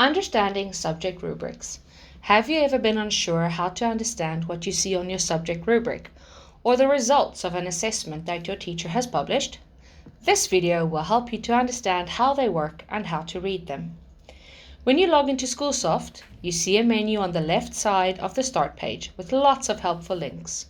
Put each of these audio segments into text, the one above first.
Understanding subject rubrics. Have you ever been unsure how to understand what you see on your subject rubric, or the results of an assessment that your teacher has published? This video will help you to understand how they work and how to read them. When you log into Schoolsoft, you see a menu on the left side of the start page with lots of helpful links.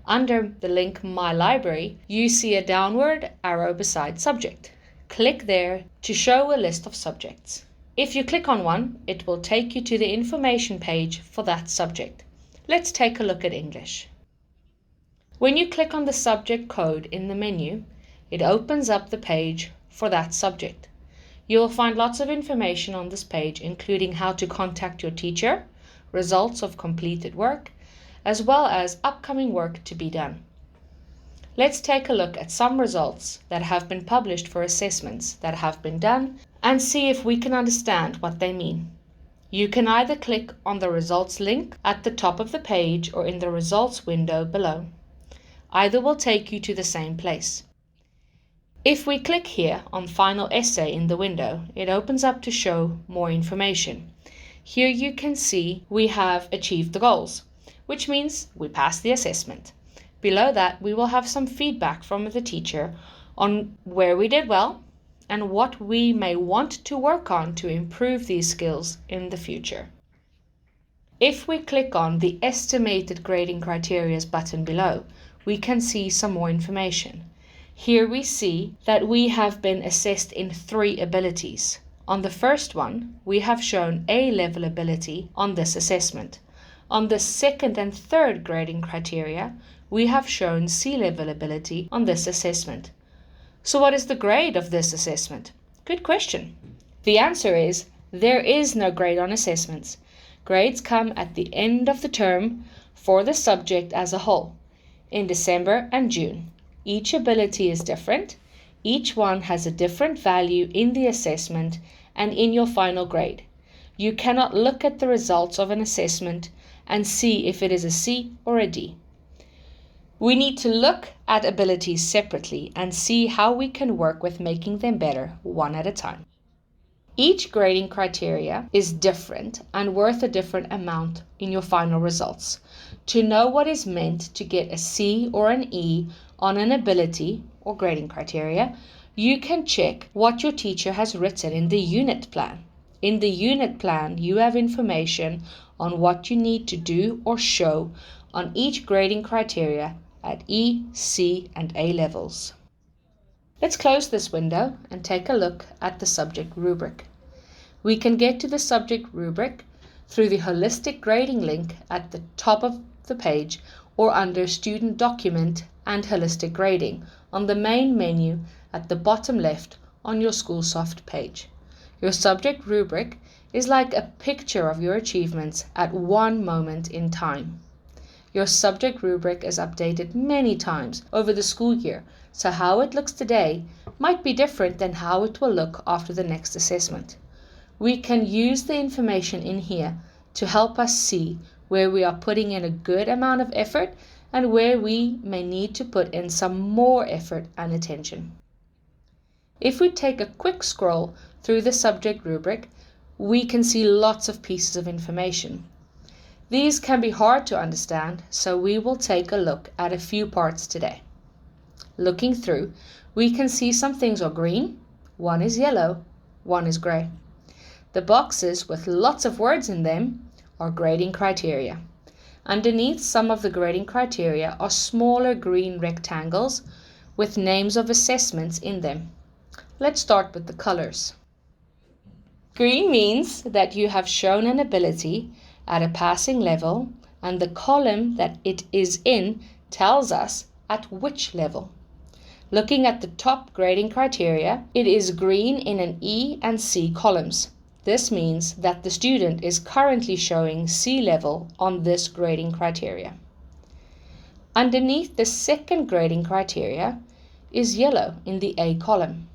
Under the link My Library, you see a downward arrow beside Subject. Click there to show a list of subjects. If you click on one, it will take you to the information page for that subject. Let's take a look at English. When you click on the subject code in the menu, it opens up the page for that subject. You will find lots of information on this page, including how to contact your teacher, results of completed work, as well as upcoming work to be done. Let's take a look at some results that have been published for assessments that have been done and see if we can understand what they mean. You can either click on the results link at the top of the page or in the results window below. Either will take you to the same place. If we click here on Final Essay in the window, it opens up to show more information. Here you can see we have achieved the goals, which means we passed the assessment. Below that, we will have some feedback from the teacher on where we did well and what we may want to work on to improve these skills in the future. If we click on the Estimated Grading Criteria button below, we can see some more information. Here we see that we have been assessed in 3 abilities. On the first one, we have shown A-level ability on this assessment. On the second and third grading criteria, we have shown C-level ability on this assessment. So what is the grade of this assessment? Good question. The answer is there is no grade on assessments. Grades come at the end of the term for the subject as a whole, in December and June. Each ability is different. Each one has a different value in the assessment and in your final grade. You cannot look at the results of an assessment and see if it is a C or a D. We need to look at abilities separately and see how we can work with making them better one at a time. Each grading criteria is different and worth a different amount in your final results. To know what is meant to get a C or an E on an ability or grading criteria, you can check what your teacher has written in the unit plan. In the unit plan, you have information on what you need to do or show on each grading criteria at E, C, and A levels. Let's close this window and take a look at the subject rubric. We can get to the subject rubric through the holistic grading link at the top of the page or under Student Document and Holistic Grading on the main menu at the bottom left on your Schoolsoft page. Your subject rubric is like a picture of your achievements at one moment in time. Your subject rubric is updated many times over the school year, so how it looks today might be different than how it will look after the next assessment. We can use the information in here to help us see where we are putting in a good amount of effort and where we may need to put in some more effort and attention. If we take a quick scroll through the subject rubric, we can see lots of pieces of information. These can be hard to understand, so we will take a look at a few parts today. Looking through, we can see some things are green, one is yellow, one is grey. The boxes with lots of words in them are grading criteria. Underneath some of the grading criteria are smaller green rectangles with names of assessments in them. Let's start with the colors. Green means that you have shown an ability at a passing level, and the column that it is in tells us at which level. Looking at the top grading criteria, it is green in an E and C columns. This means that the student is currently showing C level on this grading criteria. Underneath the second grading criteria is yellow in the A column.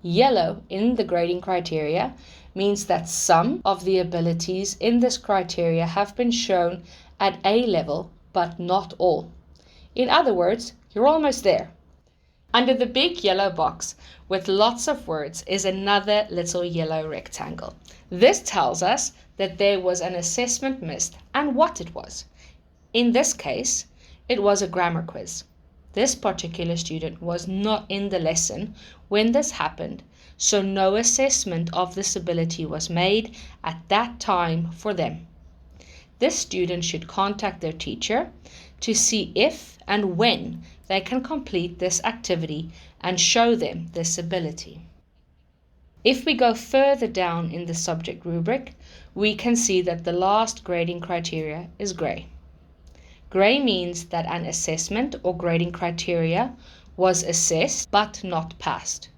Yellow in the grading criteria means that some of the abilities in this criteria have been shown at A level, but not all. In other words, you're almost there. Under the big yellow box, with lots of words is another little yellow rectangle. This tells us that there was an assessment missed and what it was. In this case, it was a grammar quiz. This particular student was not in the lesson when this happened, so no assessment of this ability was made at that time for them. This student should contact their teacher to see if and when they can complete this activity and show them this ability. If we go further down in the subject rubric, we can see that the last grading criteria is grey. Grey means that an assessment or grading criteria was assessed but not passed.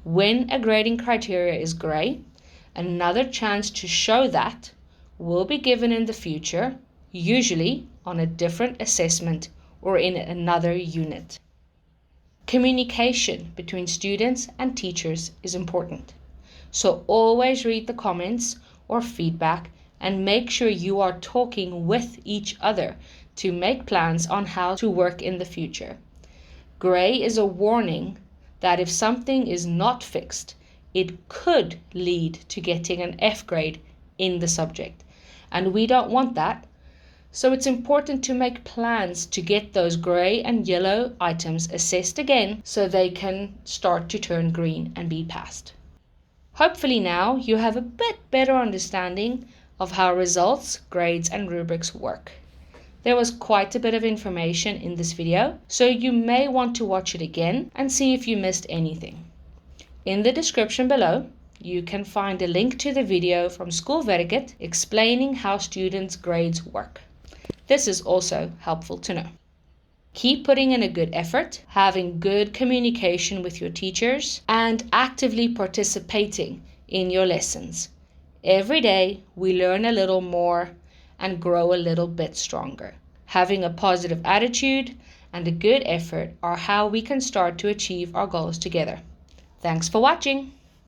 When a grading criteria is grey, another chance to show that will be given in the future, usually on a different assessment or in another unit. Communication between students and teachers is important, so always read the comments or feedback and make sure you are talking with each other to make plans on how to work in the future. Grey is a warning that if something is not fixed, it could lead to getting an F grade in the subject, and we don't want that. So it's important to make plans to get those grey and yellow items assessed again so they can start to turn green and be passed. Hopefully now you have a bit better understanding of how results, grades and rubrics work. There was quite a bit of information in this video, so you may want to watch it again and see if you missed anything. In the description below, you can find a link to the video from Skolverket explaining how students' grades work. This is also helpful to know. Keep putting in a good effort, having good communication with your teachers, and actively participating in your lessons. Every day we learn a little more and grow a little bit stronger. Having a positive attitude and a good effort are how we can start to achieve our goals together. Thanks for watching.